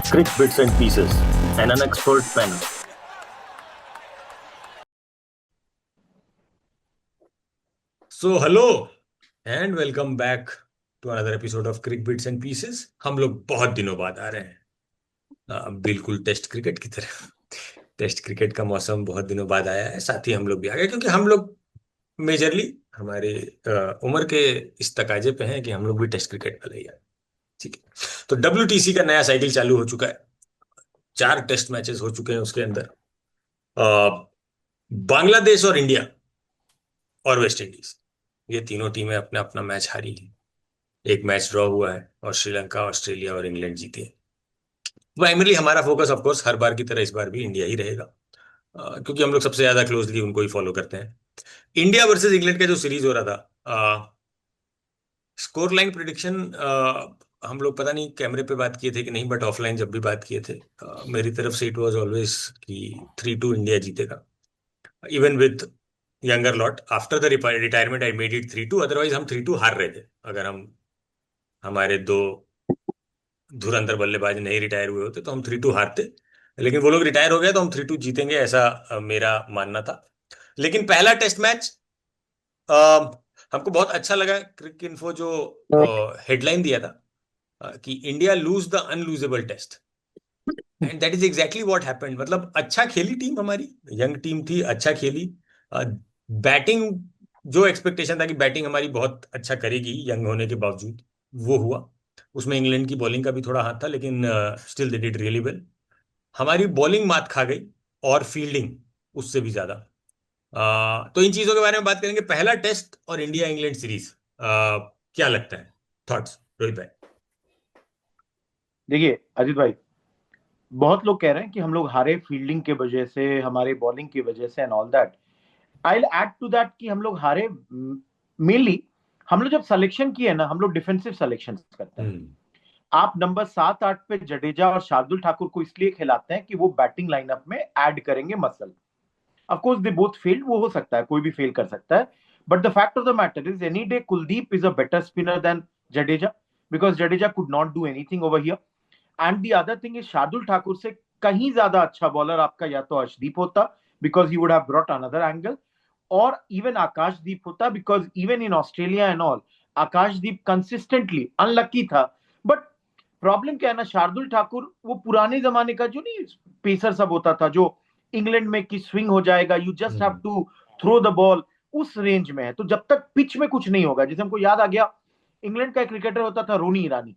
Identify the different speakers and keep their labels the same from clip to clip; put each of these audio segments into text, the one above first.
Speaker 1: Crick Bits and Pieces, and an expert panel.
Speaker 2: So hello and welcome back to another episode of Crick Bits and Pieces. हम लोग बहुत दिनों बाद आ रहे हैं, बिल्कुल टेस्ट क्रिकेट की तरह। टेस्ट क्रिकेट का मौसम बहुत दिनों बाद आया है, साथ ही हम लोग भी आ गए क्योंकि हम लोग मेजरली हमारे उम्र के इस तकाजे पे हैं कि हम लोग भी टेस्ट क्रिकेट वाले ही हैं। ठीक है, तो WTC का नया साइकिल चालू हो चुका है। 4 टेस्ट मैचेस हो चुके हैं उसके अंदर। अ, बांग्लादेश और इंडिया और वेस्ट इंडीज, ये तीनों टीमें अपना अपना मैच हारी हैं। एक मैच ड्रॉ हुआ है और श्रीलंका, ऑस्ट्रेलिया और इंग्लैंड जीते हैं। प्राइमरली हमारा फोकस ऑफ कोर्स हर बार की तरह इस बार भी इंडिया ही रहेगा, क्योंकि हम लोग सबसे ज्यादा क्लोजली उनको ही फॉलो करते हैं। इंडिया वर्सेस इंग्लैंड का जो सीरीज हो रहा था, स्कोर लाइन प्रिडिक्शन हम लोग पता नहीं कैमरे पे बात किए थे कि नहीं, बट ऑफलाइन जब भी बात किए थे, मेरी तरफ से इट वाज ऑलवेज कि 3-2 इंडिया जीतेगा। Even with younger lot after the retirement I made it 3-2, otherwise हम 3-2 हार रहे थे अगर हम हमारे दो धुरंधर बल्लेबाज नहीं रिटायर हुए होते तो हम 3-2 हारते। लेकिन वो लोग रिटायर हो गए तो हम 3-2 जीतेंगे, ऐसा मेरा मानना था। लेकिन पहला टेस्ट मैच हमको बहुत अच्छा लगा। क्रिक इन्फो जो हेडलाइन दिया था, कि India lose the unlosable test, and that is exactly what happened. मतलब अच्छा खेली टीम हमारी, यंग टीम थी, अच्छा खेली। बैटिंग, जो एक्सपेक्टेशन था कि बैटिंग हमारी बहुत अच्छा करेगी यंग होने के बावजूद, वो हुआ। उसमें इंग्लैंड की बॉलिंग का भी थोड़ा हाथ था, लेकिन still they did really well. हमारी बॉलिंग मात खा गई और फील्डिंग उससे भी ज्यादा। तो इन चीजों के बारे में बात करेंगे। पहला टेस्ट और इंडिया इंग्लैंड सीरीज, क्या लगता है? थॉट्स, रोहित भाई।
Speaker 3: देखिए अजीत भाई, बहुत लोग कह रहे हैं कि हम लोग हारे फील्डिंग के वजह से, हमारे बॉलिंग की वजह से and all that. I will add to that कि हम लोग हारे मेनली, हम लोग जब सिलेक्शन किए ना, हम लोग डिफेंसिव सिलेक्शन करते हैं। आप नंबर 7-8 पे जडेजा और शार्दुल ठाकुर को इसलिए खिलाते हैं कि वो बैटिंग लाइनअप में ऐड करेंगे muscle. Of course they both failed, वो हो सकता है, कोई भी फेल कर सकता है, but the fact of the matter is any day Kuldeep is a better spinner than Jadeja, because Jadeja could not do anything over here. And the other thing is Shardul Thakur से कहीं ज्यादा अच्छा बॉलर आपका या तो अर्शदीप होता, because he would have brought another angle, और even आकाशदीप होता, because even in Australia and all Akashdeep consistently unlucky था। बट प्रॉब्लम क्या है ना, शार्दुल ठाकुर वो पुराने जमाने का जो नहीं पेसर सब होता था, जो इंग्लैंड में की स्विंग हो जाएगा, you just have to throw the ball, उस रेंज में है। तो जब तक पिच में कुछ नहीं होगा, जैसे हमको याद आ गया इंग्लैंड का एक क्रिकेटर होता था रोनी ईरानी,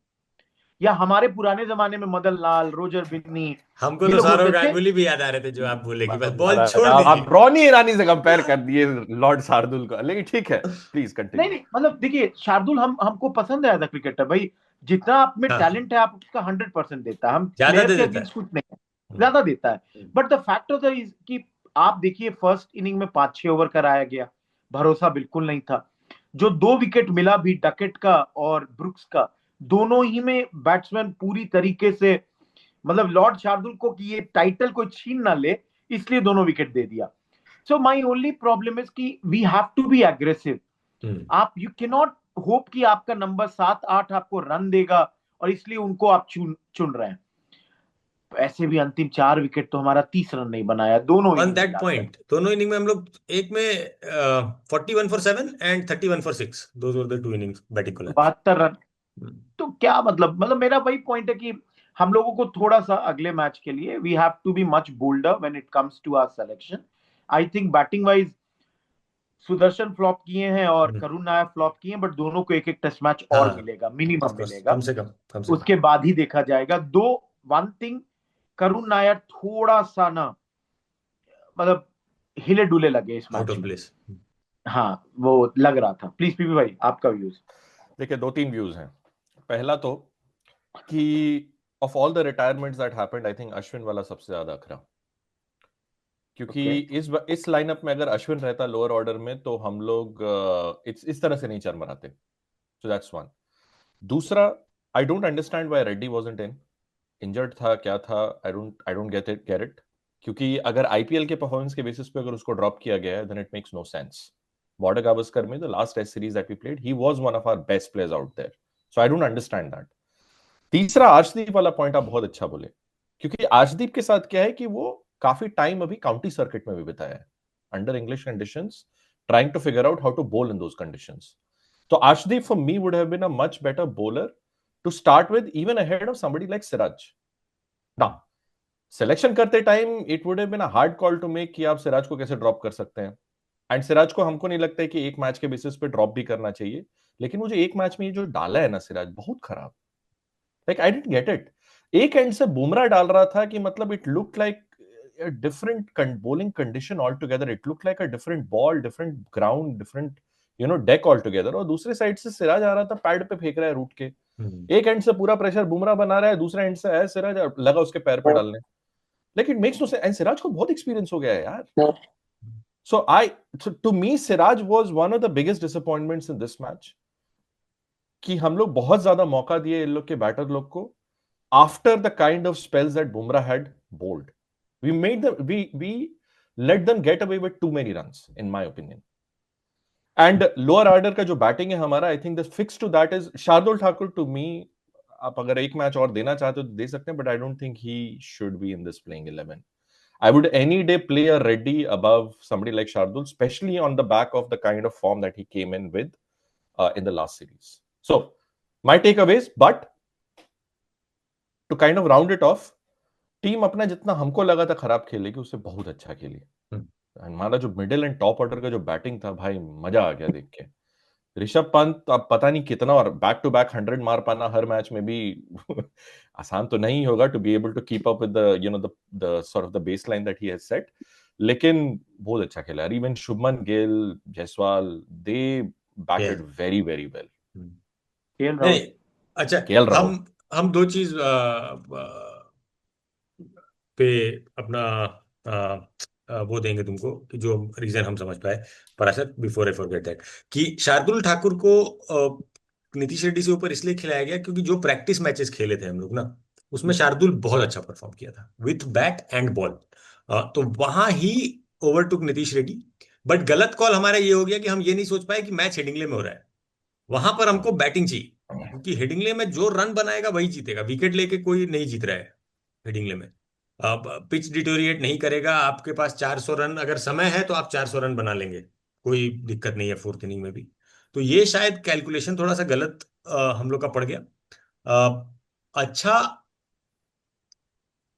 Speaker 3: या हमारे पुराने जमाने में मदन लाल, रोजर बिन्नी,
Speaker 2: हमको
Speaker 3: ये
Speaker 2: तो
Speaker 3: लोग
Speaker 2: सौरव
Speaker 3: होते थे।
Speaker 2: गांगुली भी याद आ रहे थे जो आप बोले कि बस बॉल छोड़
Speaker 4: आप
Speaker 2: दीजिए।
Speaker 4: रोनी ईरानी से कंपेयर कर दिए लॉर्ड शार्दुल को, लेकिन ठीक है, प्लीज कंटिन्यू।
Speaker 3: नहीं नहीं, मतलब देखिए शार्दुल हमको पसंद है एज अ क्रिकेटर भाई, जितना आप में
Speaker 2: हाँ,
Speaker 3: टैलेंट है आप उसका 100% देता है, हम
Speaker 2: ज्यादा
Speaker 3: प्लेयर
Speaker 2: दे
Speaker 3: के
Speaker 2: देता
Speaker 3: अगेंस्ट
Speaker 2: है।
Speaker 3: कुछ नहीं है, ज्यादा देता है। But the fact of the is कि आप देखिए फर्स्ट इनिंग में 5-6 ओवर कराया गया, भरोसा बिल्कुल नहीं था। जो 2 विकेट मिला भी डकेट का और ब्रुक्स का, दोनों ही में बैट्समैन पूरी तरीके से, मतलब लॉर्ड शार्दुल को कि ये टाइटल कोई छीन ना ले, इसलिए दोनों विकेट दे दिया। So my only problem is कि we have to be aggressive. आप यू कैन नॉट होप कि आपका नंबर 7-8 आपको रन देगा और इसलिए उनको आप चुन रहे हैं। ऐसे भी अंतिम 4 विकेट तो हमारा 30 रन नहीं बनाया दोनों
Speaker 2: ऑन
Speaker 3: इनिंग
Speaker 2: दैट
Speaker 3: मिलाकर।
Speaker 2: पॉइंट दोनों इनिंग में हम लोग, एक में 41 for 7 and 31 for 6, those were the 2 innings batting को लेकर।
Speaker 3: 72 रन। तो क्या मतलब मेरा वही पॉइंट है कि हम लोगों को थोड़ा सा अगले मैच के लिए we have to be much bolder when it comes to our selection. I think batting wise Sudarshan flop किए हैं और करुण नायर फ्लॉप किए हैं, बट दोनों को एक एक टेस्ट मैच और
Speaker 2: हाँ,
Speaker 3: मिलेगा,
Speaker 2: ऑफ
Speaker 3: मिनिमम
Speaker 2: कोर्स,
Speaker 3: मिलेगा।
Speaker 2: कम से कम, कम से कम।
Speaker 3: उसके बाद ही देखा जाएगा। दो वन थिंग, करुण नायर थोड़ा सा ना, मतलब हिले डुले लगे इस
Speaker 2: आउट
Speaker 3: मैच
Speaker 2: ऑफ
Speaker 3: में।
Speaker 2: प्लेस।
Speaker 3: हाँ वो लग रहा था। प्लीज पीपी भाई आपका व्यूज।
Speaker 4: देखिए, 2-3 व्यूज हैं। पहला तो कि of all the retirements that happened, I think Ashwin वाला सबसे ज्यादा अखरा, क्योंकि इस लाइनअप में अगर अश्विन रहता लोअर ऑर्डर में तो हम लोग इस तरह से नहीं चरमराते। सो दैट्स वन। दूसरा, I don't understand why Reddy wasn't in. Injured था, क्या था? I don't get it. क्योंकि अगर आईपीएल के परफॉर्मेंस के बेसिस पे अगर उसको ड्रॉप किया गया है, then it makes no sense. Border Gavaskar में the last test series that we played, he was one of our best players out there. So I don't understand that. तीसरा, अर्शदीप वाला पॉइंट आप बहुत अच्छा बोले। क्योंकि आशदीप के साथ क्या है कि वो काफी टाइम अभी काउंटी सर्किट में भी बिताया है under English conditions, trying to figure out how to bowl in those conditions. तो Arshdeep for me would have been a much better bowler to start with, even ahead of somebody like Siraj. Now selection करते time it would have been a hard call to make कि आप सिराज को कैसे drop कर सकते हैं. And Siraj को हमको नहीं लगता है कि एक मैच के बेसिस पे ड्रॉप भी करना चाहिए, लेकिन मुझे एक मैच में ये जो डाला है ना सिराज, बहुत खराब. Like I didn't get it. एक एंड से बुमराह डाल रहा था कि मतलब it look like a different bowling condition altogether. It looked like a different ball, different ground, different deck altogether. और दूसरे साइड से सिराज आ रहा था, पैड पे फेंक रहा है रूट के. एक एंड से पूरा प्रेशर बुमराह बना रहा है, दूसरे एंड से है सिराज लगा उसके पैर पे डालने. लेकिन it makes no sense. And Siraj को बहुत एक्सपीरियंस हो गया है यार. So to me, Siraj was one of the biggest disappointments in this match. कि हम लोग बहुत ज्यादा मौका दिए इन लोग के बैटर लोग को after the kind of spells that Bumrah had bowled. We let them get away with too many runs, in my opinion. And lower order का जो बैटिंग है हमारा, I think the fix to that is Shardul Thakur. To me, आप अगर एक match और देना चाहते हो तो दे सकते हैं, but I don't think he should be in this playing 11. I would any day play a Reddy above somebody like Shardul, especially on the back of the kind of form that he came in with in the last series. So, my takeaways, but to kind of round it off, team अपना जितना हमको लगा था खराब खेलेगी, उससे बहुत अच्छा खेली. हमारा जो मिडिल एंड टॉप ऑर्डर का जो बैटिंग था, भाई मजा आ गया देख के. ऋषभ पंत अब पता नहीं कितना, और बैक टू बैक 100 मार पाना हर मैच में भी आसान तो नहीं होगा to be able to keep up with the sort of the baseline that he has set. लेकिन बहुत अच्छा खेला. Even Shubman Gill, Jaiswal, they batted very very well.
Speaker 2: अच्छा,
Speaker 4: केएल राहुल
Speaker 2: हम दो चीज पे अपना वो देंगे तुमको कि जो रीजन हम समझ पाए. Parashar, before I forget that, कि शार्दुल ठाकुर को नीतीश रेड्डी से ऊपर इसलिए खिलाया गया क्योंकि जो प्रैक्टिस मैचेस खेले थे हम लोग ना, उसमें शार्दुल बहुत अच्छा परफॉर्म किया था विथ बैट एंड बॉल. तो वहां ही ओवरटुक नीतीश रेड्डी. बट गलत कॉल हमारा ये हो गया कि हम ये नहीं सोच पाए कि मैच हेडिंगले में हो रहा है. वहां पर हमको बैटिंग चाहिए, क्योंकि हेडिंगले में जो रन बनाएगा वही जीतेगा. विकेट लेके कोई नहीं जीत रहा है हेडिंगले में. पिच डिटोरिएट नहीं करेगा. आपके पास 400 रन अगर समय है तो आप 400 रन बना लेंगे, कोई दिक्कत नहीं है फोर्थ इनिंग में भी. तो ये शायद कैलकुलेशन थोड़ा सा गलत हम लोग का पड़ गया. अच्छा,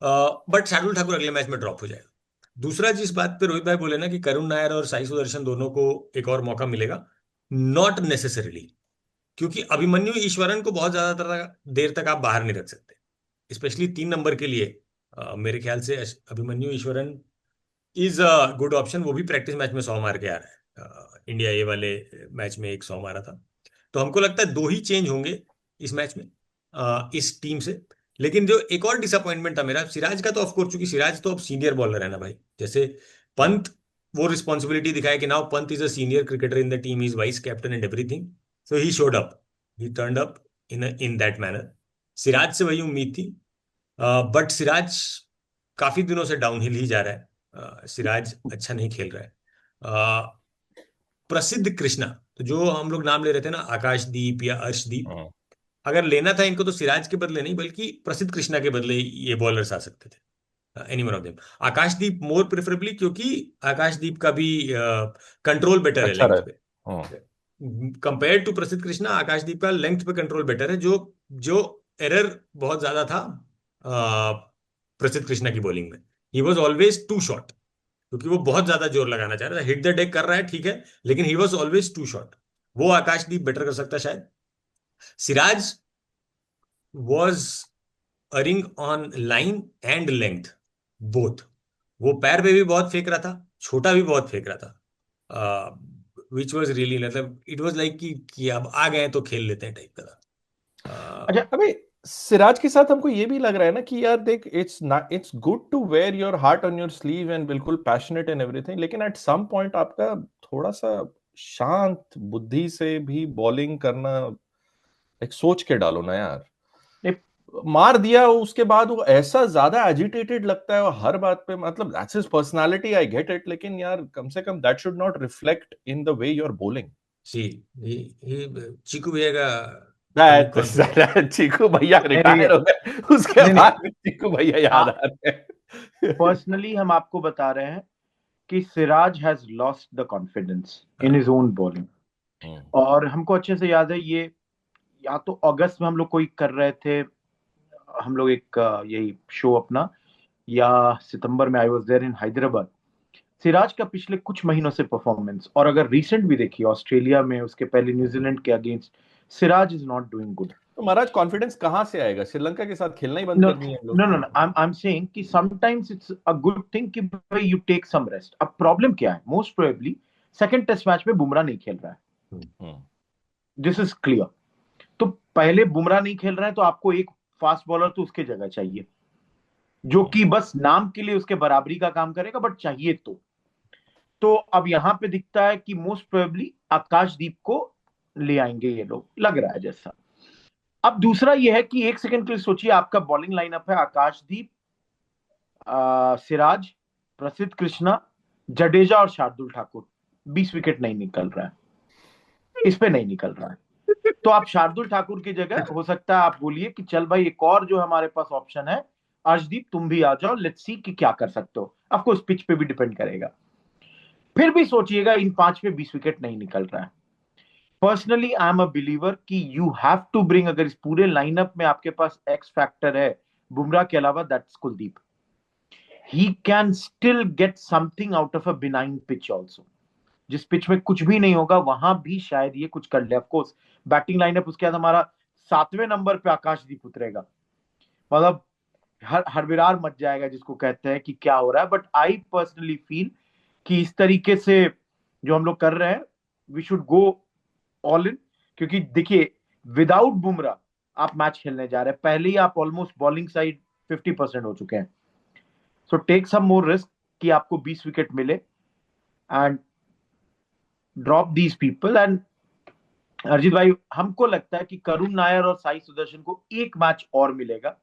Speaker 2: बट शार्दुल ठाकुर अगले मैच में ड्रॉप हो जाएगा. दूसरा, जिस बात पे रोहित भाई बोले ना कि करुण नायर और साई सुदर्शन दोनों को एक और मौका मिलेगा, नॉट नेसेसरीली. क्योंकि अभिमन्यु ईश्वरन को बहुत ज्यादा देर तक आप बाहर नहीं रख सकते, स्पेशली 3 नंबर के लिए. मेरे ख्याल से Abhimanyu Eswaran is a good option. वो भी प्रैक्टिस मैच में 100 मार के आ रहा है. इंडिया ए वाले मैच में एक 100 मारा था. तो हमको लगता है 2 ही चेंज होंगे इस मैच में इस टीम से. लेकिन जो एक और डिसअपॉइंटमेंट था मेरा, सिराज का, तो ऑफकोर्स चूंकि सिराज तो अब सीनियर बॉलर है ना भाई. जैसे पंत वो रिस्पॉन्सिबिलिटी दिखाया कि now Pant is a senior cricketer in the team, is vice captain and everything. So he showed up, he turned up in that manner. Siraj से वही उम्मीद थी, बट सिराज काफी दिनों से डाउनहिल ही जा रहा है. सिराज अच्छा नहीं खेल रहा है. प्रसिद्ध कृष्णा, तो जो हम लोग नाम ले रहे थे ना, आकाशदीप या अर्शदीप, अगर लेना था इनको तो सिराज के बदले नहीं बल्कि प्रसिद्ध कृष्णा के बदले ये बॉलर्स आ सकते थे. Any one of them. Akashdeep more preferably, क्योंकि आकाशदीप का भी कंट्रोल बेटर है लेंथ पे कंपेयर टू प्रसिद्ध कृष्णा. आकाशदीप का लेंथ पे कंट्रोल बेटर है. जो एरर बहुत ज्यादा था प्रसिद्ध कृष्णा की बॉलिंग में, he was always too short, क्योंकि वो बहुत ज्यादा जोर लगाना चाह रहा था. हिट द डेक कर रहा है ठीक है, लेकिन he was always too short. वो आकाशदीप बेटर कर सकता शायद. Siraj was erring on line and length both. वो पैर पे भी बहुत फेंक रहा था, छोटा भी बहुत फेंक रहा था, विच वॉज रियली, मतलब इट वॉज लाइक कि अब आ गए तो खेल लेते हैं टाइप का था.
Speaker 4: अच्छा, अबे सिराज के साथ हमको ये भी लग रहा है ना कि यार देख, it's good to wear your heart on your sleeve and बिल्कुल पैशनेट एंड एवरीथिंग, लेकिन एट सम पॉइंट आपका थोड़ा सा शांत बुद्धि से भी बॉलिंग करना, एक सोच के डालो ना यार. मार दिया उसके बाद वो ऐसा ज्यादा एजिटेटेड लगता है हर बात पे. मतलब that's his personality, I get it, लेकिन यार कम से कम that should not reflect in the way you are bowling.
Speaker 2: See Cheeku भैया का
Speaker 4: चीकू भैया रिटायर हो गए, उसके
Speaker 3: नहीं,
Speaker 4: बाद चीकू भैया याद आ रहे हैं।
Speaker 3: पर्सनली हम आपको बता रहे हैं कि Siraj has lost the confidence in his own bowling. और हमको अच्छे से याद है, ये या तो अगस्त में हम लोग कोई कर रहे थे, हम लोग एक यही शो अपना, या सितंबर में I was there in Hyderabad. Siraj का पिछले कुछ महीनों से परफॉर्मेंस, और अगर रिसेंट भी देखिए ऑस्ट्रेलिया में, उसके पहले न्यूजीलैंड के against, Siraj is not doing good.
Speaker 4: तो महाराज कॉन्फिडेंस कहाँ से आएगा? श्रीलंका के साथ खेलना ही बंद
Speaker 3: No,
Speaker 4: कर दिए हम लोग।
Speaker 3: no. I'm saying कि sometimes it's a good thing कि भाई you take some rest. अब प्रॉब्लम क्या है? Most probably second test match में बुमराह नहीं खेल रहा है, दिस इज क्लियर। तो पहले बुमराह नहीं खेल रहा है तो आपको एक फास्ट बॉलर तो उसके जगह चाहिए, जो कि बस नाम के लिए उसके बराबरी का काम करेगा, बट चाहिए तो अब यहां पे दिखता है कि मोस्ट प्रोबेबली आकाशदीप को ले आएंगे ये लोग, लग रहा है जैसा। अब दूसरा ये है कि एक सेकंड के लिए सोचिए, आपका बॉलिंग लाइनअप है आकाशदीप, सिराज, प्रसिद्ध कृष्णा, जडेजा और शार्दुल ठाकुर। 20 विकेट नहीं निकल रहा है, इस पे नहीं निकल रहा है। तो आप शार्दुल ठाकुर की जगह हो सकता है आप बोलिए कि चल भाई एक और जो हमारे पास ऑप्शन है, अर्शदीप तुम भी आ जाओ, लेट्स सी कि क्या कर सकते हो। आपको उस पिच पे भी डिपेंड करेगा। फिर भी सोचिएगा इन 5 पे 20 विकेट नहीं निकल रहा है। Personally I am a believer कि यू हैव टू ब्रिंग, अगर इस पूरे लाइनअप में आपके पास एक्स फैक्टर है बुमराह के अलावा, that's Kuldeep. He can still get something out of a benign pitch also. जिस पिच में कुछ भी नहीं होगा वहां भी शायद ये कुछ कर ले। ऑफकोर्स बैटिंग लाइनअप उसके बाद हमारा 7वें नंबर पे आकाशदीप उतरेगा, मतलब हर विरार मच जाएगा जिसको कहते हैं कि क्या हो रहा है। बट आई पर्सनली फील कि इस तरीके से जो हम लोग कर रहे हैं, we should go all in. क्योंकि देखिए, विदाउट बुमराह आप मैच खेलने जा रहे हैं, पहले ही आप ऑलमोस्ट बॉलिंग साइड 50% हो चुके हैं। So take some more risk कि आपको 20 विकेट मिले, and drop these people. And Arijit भाई, हमको लगता है कि करुण नायर और साई सुदर्शन को एक मैच और मिलेगा।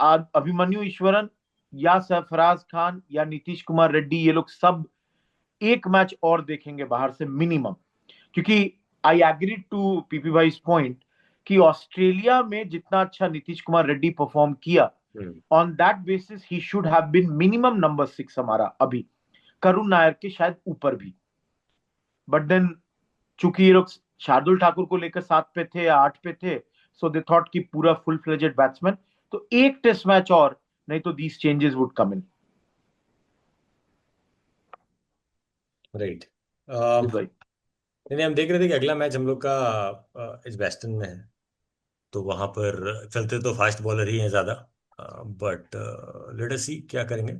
Speaker 3: आज अभिमन्यु ईश्वरन या सरफराज खान या नीतीश कुमार रेड्डी, ये लोग सब एक मैच और देखेंगे बाहर से मिनिमम। क्योंकि आई एग्री टू पीपी भाई पॉइंट कि ऑस्ट्रेलिया में जितना अच्छा नीतीश कुमार रेड्डी परफॉर्म किया, on that basis he should have been minimum number 6 हमारा अभी, करुण नायर के शायद ऊपर भी। बट देन चूंकि ये लोग शार्दुल ठाकुर को लेकर 7 पे थे या 8 पे थे, सो दे थॉट कि पूरा फुल फ्लेजेड बैट्समैन, तो एक टेस्ट मैच और, नहीं तो these changes would come in.
Speaker 2: Right.
Speaker 3: भाई
Speaker 2: नहीं, हम देख रहे थे कि अगला मैच हम लोग का एजबेस्टन में है, तो वहां पर चलते तो फास्ट बॉलर ही हैं ज्यादा, बट लेट अस सी क्या करेंगे।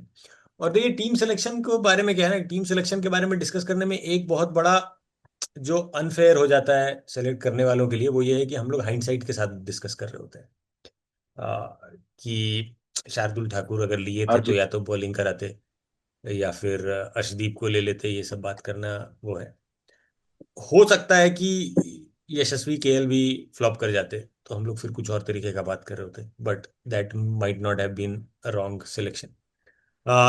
Speaker 2: और देखिए टीम सिलेक्शन के बारे में क्या है ना, टीम सिलेक्शन के बारे में डिस्कस करने में एक बहुत बड़ा जो अनफेयर हो जाता है सेलेक्ट करने वालों के लिए, वो ये है कि हम लोग हाइंडसाइट के साथ डिस्कस कर रहे होते हैं, कि शार्दुल ठाकुर अगर लिए थे तो
Speaker 3: अर्जित,
Speaker 2: या तो बॉलिंग कराते या फिर अर्शदीप को ले लेते, ये सब बात करना वो है। हो सकता है कि यशस्वी केएल भी फ्लॉप कर जाते तो हम लोग फिर कुछ और तरीके का बात कर रहे होते, but that might not have been a wrong selection.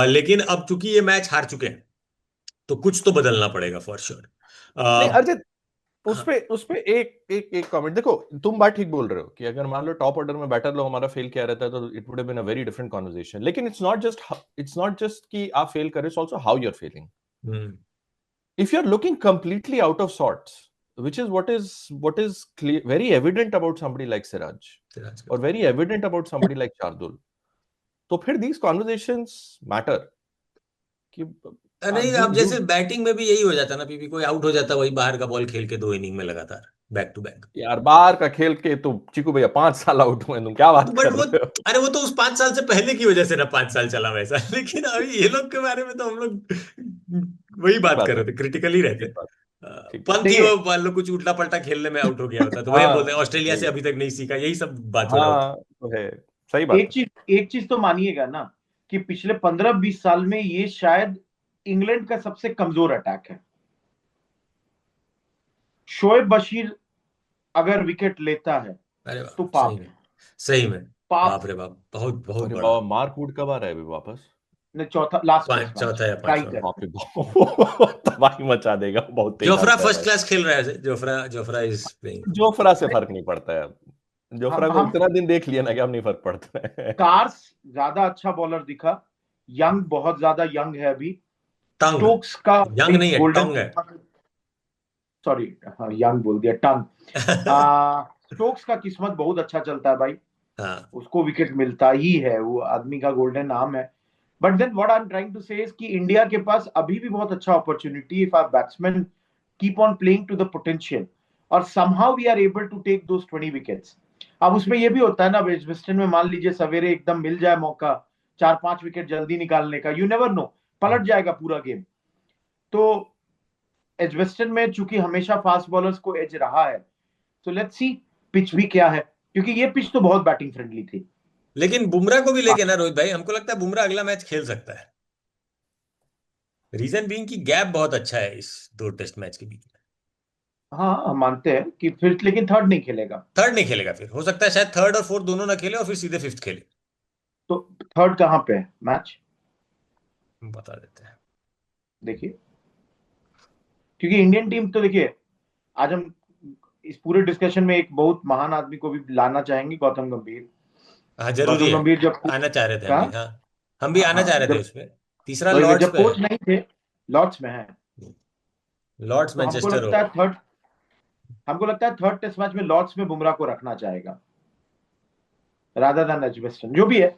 Speaker 2: लेकिन अब चूंकि ये मैच हार चुके हैं तो कुछ तो बदलना पड़ेगा फॉर श्योर।
Speaker 4: नहीं अर्जित,
Speaker 2: हाँ,
Speaker 4: उस पे एक एक एक कमेंट। देखो, तुम बात ठीक बोल रहे हो कि अगर मान लो टॉप ऑर्डर में बैटर लो हमारा फेल किया रहता है तो it would have been a very different conversation. लेकिन इट्स नॉट जस्ट कि आप फेल कर रहे हो, it's also how you are failing. If you're looking completely out of sorts, which is what is clear, very evident about somebody like Siraj, or very evident about somebody like Shardul, तो फिर these conversations matter कि
Speaker 2: नहीं,
Speaker 4: you
Speaker 2: अब
Speaker 4: you
Speaker 2: जैसे batting में भी यही हो जाता ना पीपी, कोई आउट हो जाता वही बाहर का बॉल खेल के 2 इनिंग में लगातार बैक टू बैक।
Speaker 4: यार बाहर का खेल के तो चीकू भैया 5 साल आउट हुए, तुम क्या बात
Speaker 2: बट
Speaker 4: कर
Speaker 2: वो,
Speaker 4: रहे हो?
Speaker 2: अरे वो तो उस 5 साल से पहले की वजह से ना 5 साल चला वैसा। लेकिन अभी ये लोग के बारे में तो हम लोग वही
Speaker 4: ठीक
Speaker 2: बात
Speaker 4: बात
Speaker 2: कर
Speaker 4: है,
Speaker 2: रहे थे, क्रिटिकली रहते।
Speaker 4: ठीक बात, ठीक बात।
Speaker 2: पंत ही
Speaker 3: देखिए,
Speaker 2: वो मान लो कुछ उल्टा पल्टा खेलने में आउट हो गया होता तो वही हम बोलते हैं
Speaker 4: हाँ
Speaker 2: ऑस्ट्रेलिया
Speaker 4: वही
Speaker 2: से
Speaker 4: है,
Speaker 2: अभी तक नहीं सीखा, यही सब बात हो रहा होता।
Speaker 4: हाँ तो है, सही बात है।
Speaker 3: एक चीज तो मानिएगा ना कि पिछले 15-20 साल में ये शायद इंग्लैंड का सबसे कमजोर अटैक है। शोएब बशीर अगर विकेट लेता है
Speaker 2: अरे
Speaker 3: तो
Speaker 2: बाप, सही
Speaker 3: पाप
Speaker 2: में,
Speaker 3: है,
Speaker 2: सही में।
Speaker 3: पाप
Speaker 2: बाप
Speaker 3: है।
Speaker 2: रे बाप, बहुत बहुत
Speaker 4: अरे
Speaker 2: बड़ा।
Speaker 4: बाबा, मार्क वुड कब आ रहा है अभी वापस?
Speaker 3: ने चौथा लास्ट टेस्ट
Speaker 2: चौथा या
Speaker 3: मैच टाई
Speaker 2: पांचवा।
Speaker 3: कर
Speaker 4: बाप रे बाप, तबाही मचा देगा, बहुत तेज
Speaker 2: जोफ्रा
Speaker 4: आता है
Speaker 2: फर्स्ट
Speaker 4: भाई।
Speaker 2: क्लास खेल रहा है। Jofra is playing.
Speaker 4: जोफ्रा से फर्क नहीं पड़ता है, जोफ्रा को
Speaker 3: हम
Speaker 4: इतना दिन देख लिया ना कि अब नहीं फर्क पड़ता है।
Speaker 3: कार्स ज्यादा अच्छा बॉलर दिखा, यंग बहुत ज्यादा यंग है अभी,
Speaker 2: टंग,
Speaker 3: स्टोक्स का
Speaker 2: यंग नहीं
Speaker 3: एक
Speaker 2: है,
Speaker 3: गोल्डन,
Speaker 2: टंग है।
Speaker 3: सॉरी यंग बोल दिया, टंग। स्टोक्स का किस्मत बहुत अच्छा चलता है भाई,
Speaker 2: हाँ,
Speaker 3: उसको विकेट मिलता ही है, वो आदमी का गोल्डन नाम है। But then what I am trying to say is कि इंडिया के पास अभी भी बहुत अच्छा opportunity if our batsmen keep on playing to the potential और somehow we are able to take those 20 wickets. अब उसमें ये भी होता है ना, वेस्टर्न में मान लीजिए सवेरे एकदम मिल जाए मौका 4-5 विकेट जल्दी निकालने का, यू नेवर नो, पलट जाएगा पूरा गेम। तो एजवेस्टन में चूंकि हमेशा फास्ट बॉलर्स को एज रहा है, तो लेट्स सी पिच भी क्या है, क्योंकि ये पिच तो बहुत बैटिंग फ्रेंडली थी।
Speaker 2: लेकिन बुमराह को भी लेके ना रोहित भाई, हमको लगता है बुमराह अगला मैच खेल सकता है। रीजन बीइंग कि गैप बहुत अच्छा है इस 2 टेस्ट मैच के बीच में।
Speaker 3: हाँ हम मानते हैं कि फिर लेकिन थर्ड नहीं खेलेगा।
Speaker 2: थर्ड नहीं खेलेगा, फिर हो सकता है शायद थर्ड और फोर्थ दोनों ना खेले और फिर सीधे फिफ्थ खेले।
Speaker 3: तो थर्ड कहाँ पे है मैच,
Speaker 2: बता देते हैं।
Speaker 3: देखिए, क्योंकि इंडियन टीम तो देखिए, आज हम इस पूरे डिस्कशन में एक बहुत महान आदमी को भी लाना चाहेंगे, गौतम गंभीर।
Speaker 2: हाँ, जरूरी
Speaker 3: गौतम
Speaker 2: है।
Speaker 3: गंभीर जब
Speaker 2: आना चाह रहे थे हम
Speaker 3: कहा,
Speaker 2: भी, हाँ। हम भी आना
Speaker 3: हाँ
Speaker 2: चाह रहे थे
Speaker 3: जब
Speaker 2: उसमें। तीसरा
Speaker 3: वही
Speaker 2: लॉर्ड्स
Speaker 3: जब
Speaker 2: पे
Speaker 3: कोच
Speaker 2: है।
Speaker 3: नहीं थे, लॉर्ड्स में है,
Speaker 2: लॉर्ड्स
Speaker 3: तो हमको
Speaker 2: मैनचेस्टर
Speaker 3: लगता
Speaker 2: होगा।
Speaker 3: है थर्ड टेस्ट मैच में लॉर्ड्स में बुमराह को रखना चाहेगा रादर देन एजबेस्टन, जो भी है।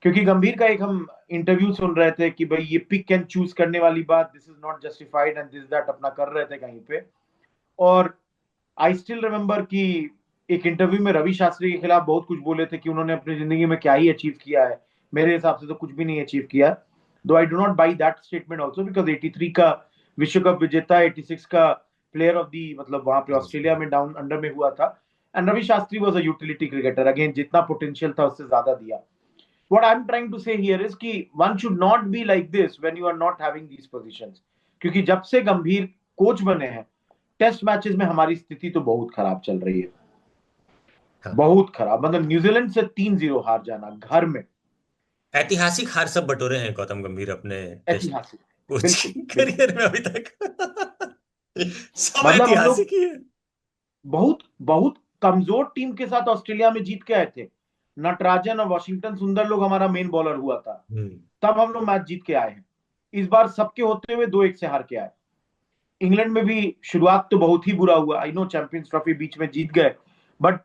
Speaker 3: क्योंकि गंभीर का एक हम इंटरव्यू सुन रहे थे कि भाई ये पिक एंड चूज करने वाली बात, this is not justified and this that अपना कर रहे थे कहीं पे। और आई स्टिल रिमेम्बर कि एक इंटरव्यू में रवि शास्त्री के खिलाफ बहुत कुछ बोले थे कि उन्होंने अपनी जिंदगी में क्या ही अचीव किया है, मेरे हिसाब से तो कुछ भी नहीं अचीव किया। दो I do not by that statement also, because 83 का विश्व कप विजेता, 86 का प्लेयर ऑफ दी, मतलब वहां पे ऑस्ट्रेलिया में डाउन अंडर में हुआ था। And Ravi Shastri was a utility cricketer, again जितना पोटेंशियल था उससे ज्यादा दिया। What I'm trying to say here is कि one should not be like this when you are not having these positions, क्योंकि जब से गंभीर कोच बने हैं, टेस्ट मैचेस में हमारी स्थिति तो बहुत खराब चल रही है,
Speaker 2: हाँ।
Speaker 3: बहुत खराब। मतलब न्यूजीलैंड से 3-0 हार जाना घर में,
Speaker 2: ऐतिहासिक हार सब बटोरे हैं गौतम गंभीर अपने टेस्ट
Speaker 3: ऐतिहासिक, बिल्कुल
Speaker 2: कोचिंग
Speaker 3: बिल्कुल।
Speaker 2: करियर में अभी तक। सब
Speaker 3: मतलब हम लोग
Speaker 2: ऐतिहासिक ही है।
Speaker 3: बहुत बहुत कमजोर टीम के साथ ऑस्ट्रेलिया में जीत के आए थे, नटराजन और वॉशिंगटन सुंदर लोग हमारा मेन बॉलर हुआ था, तब हम लोग मैच जीत के आए हैं। इस बार सबके होते हुए 2-1 से हार के आए। इंग्लैंड में भी शुरुआत तो बहुत ही बुरा हुआ, आई नो चैंपियंस ट्रॉफी बीच में जीत गए, बट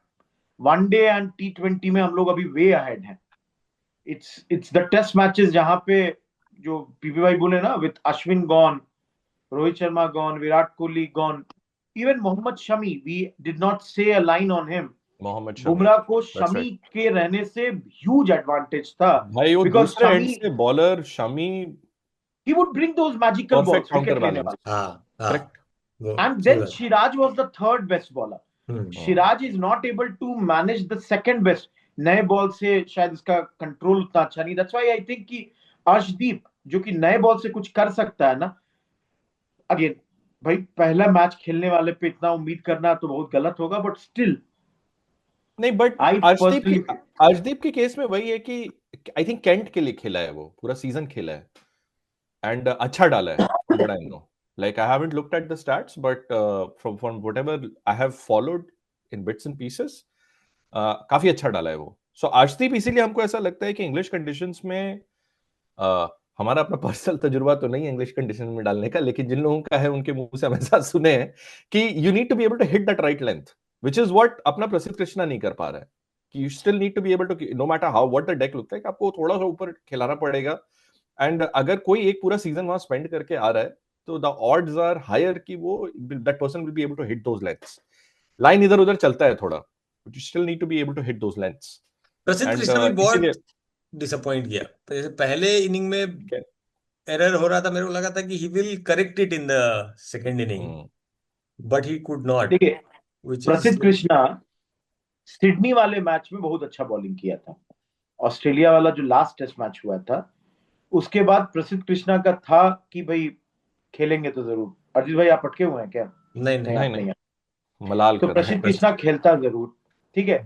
Speaker 3: वनडे एंड T20 में हम लोग अभी वे अहेड हैं। इट्स द टेस्ट मैचेस जहां पे जो पीपीवाई बोले ना, with Ashwin gone, Rohit Sharma gone, Virat Kohli gone, even Mohammed Shami, we did not say a line on him.
Speaker 4: Mohammed Shami,
Speaker 3: Bumrah को
Speaker 4: that's
Speaker 3: शमी
Speaker 4: right.
Speaker 3: के रहने से ह्यूज एडवांटेज था,
Speaker 4: भाई वो
Speaker 3: बिकॉज
Speaker 4: दूसरे एंड
Speaker 3: शमी
Speaker 4: से bowler Shami
Speaker 3: he would bring those magical
Speaker 4: perfect
Speaker 3: balls
Speaker 4: counter
Speaker 3: wicket लेने
Speaker 4: बैलेंस,
Speaker 3: वाले।
Speaker 2: हाँ, हाँ।
Speaker 4: करेक्ट।
Speaker 3: And
Speaker 2: सही
Speaker 3: then
Speaker 2: बात।
Speaker 3: Shiraj was the third best bowler. Shiraj is not able to manage the second best. नए ball से शायद इसका कंट्रोल उतना अच्छा नहीं, that's why I think कि अर्शदीप जो कि नए बॉल से कुछ कर सकता है ना, अगेन भाई पहला मैच खेलने वाले पे इतना उम्मीद करना तो बहुत गलत होगा, बट स्टिल
Speaker 4: नहीं, बट
Speaker 3: आई पर्सनली
Speaker 4: अर्शदीप के केस में वही है कि आई थिंक कैंट के लिए खेला है, वो पूरा सीजन खेला है एंड अच्छा डाला है, but I know like I haven't looked at the stats, but from whatever I have followed in bits and pieces, काफी अच्छा डाला है वो। सो अर्शदीप इसीलिए हमको ऐसा लगता है कि इंग्लिश कंडीशंस में हमारा अपना पर्सनल तजुर्बा तो नहीं है इंग्लिश कंडीशन में डालने का, लेकिन जिन लोगों का है उनके मुंह से हमेशा सुने हैं कि you need to be able to hit that right length, which is what अपना प्रसिद्ध कृष्णा नहीं कर पा रहा है, कि you still need to be able to, no matter how what the deck looks like, आपको थोड़ा सा ऊपर खिलाना पड़ेगा। एंड अगर कोई एक पूरा सीजन वहां स्पेंड करके आ रहा है तो द ऑड्स आर हायर कि वो that person will be able to hit those lengths. Line इधर उधर चलता है थोड़ा, but you still need to be able to hit those lengths.
Speaker 2: Prasidh
Speaker 4: and
Speaker 2: Krishna भी
Speaker 4: इसीलिए
Speaker 2: बहुत डिसअपॉइंट किया। जैसे पहले इनिंग में एरर हो रहा था, मेरे को लगा था कि he will correct it in the second inning, but he could not,
Speaker 3: देखिए
Speaker 2: व्हिच इज
Speaker 3: प्रसिद्ध कृष्णा सिडनी वाले मैच में बहुत अच्छा बॉलिंग किया था, ऑस्ट्रेलिया वाला जो लास्ट टेस्ट मैच हुआ था उसके बाद प्रसिद्ध कृष्णा का था कि भाई खेलेंगे तो जरूर। अजीत भाई आप अटके हुए हैं क्या?
Speaker 2: नहीं।
Speaker 4: मलाल
Speaker 3: तो
Speaker 4: कर रहे
Speaker 3: प्रसिद्ध
Speaker 4: हैं।
Speaker 3: कृष्णा खेलता जरूर, ठीक है।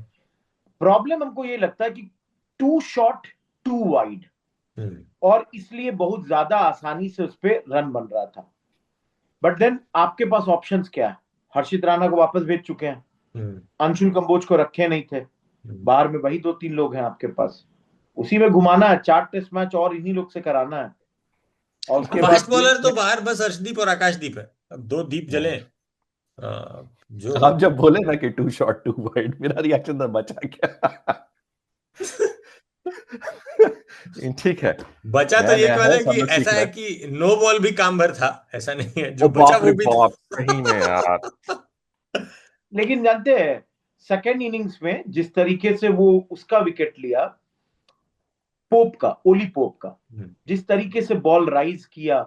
Speaker 3: प्रॉब्लम हमको ये लगता है कि टू शॉर्ट टू वाइड, और इसलिए बहुत ज्यादा आसानी से उस पर रन बन रहा था। बट देन आपके पास ऑप्शंस क्या है? हर्षित राणा को वापस भेज चुके हैं, अंशुल कंबोज को रखे नहीं थे, बाहर में वही 2-3 लोग हैं आपके पास, उसी में घुमाना है, 4 टेस्ट मैच और इन्हीं लोग से कराना है। और उसके
Speaker 2: फास्ट
Speaker 3: बाद
Speaker 2: बॉलर तो बाहर बस अर्शदीप और आकाशदीप है, अब 2 दीप जले जो
Speaker 4: आप जब बोले ना कि 2 शॉट 2 वाइड, मेरा रिएक्शन था बचा क्या। ठीक है,
Speaker 2: बचा तो
Speaker 4: नया
Speaker 2: ये
Speaker 4: नया
Speaker 2: केवल
Speaker 4: है,
Speaker 2: है
Speaker 4: सब
Speaker 2: कि
Speaker 4: लोग सीख
Speaker 2: ऐसा
Speaker 4: रहे
Speaker 2: है
Speaker 4: हैं।
Speaker 2: कि नो बॉल भी काम भर था, ऐसा नहीं है, जो
Speaker 4: ओ
Speaker 2: बचा
Speaker 4: बाप रे
Speaker 2: वो भी
Speaker 4: बाप, सही में यार।
Speaker 3: लेकिन जानते हैं सेकेंड इनिंग्स में जिस तरीके से वो उसका विकेट लिया, पोप का, ओली पोप का, जिस तरीके से बॉल राइज किया,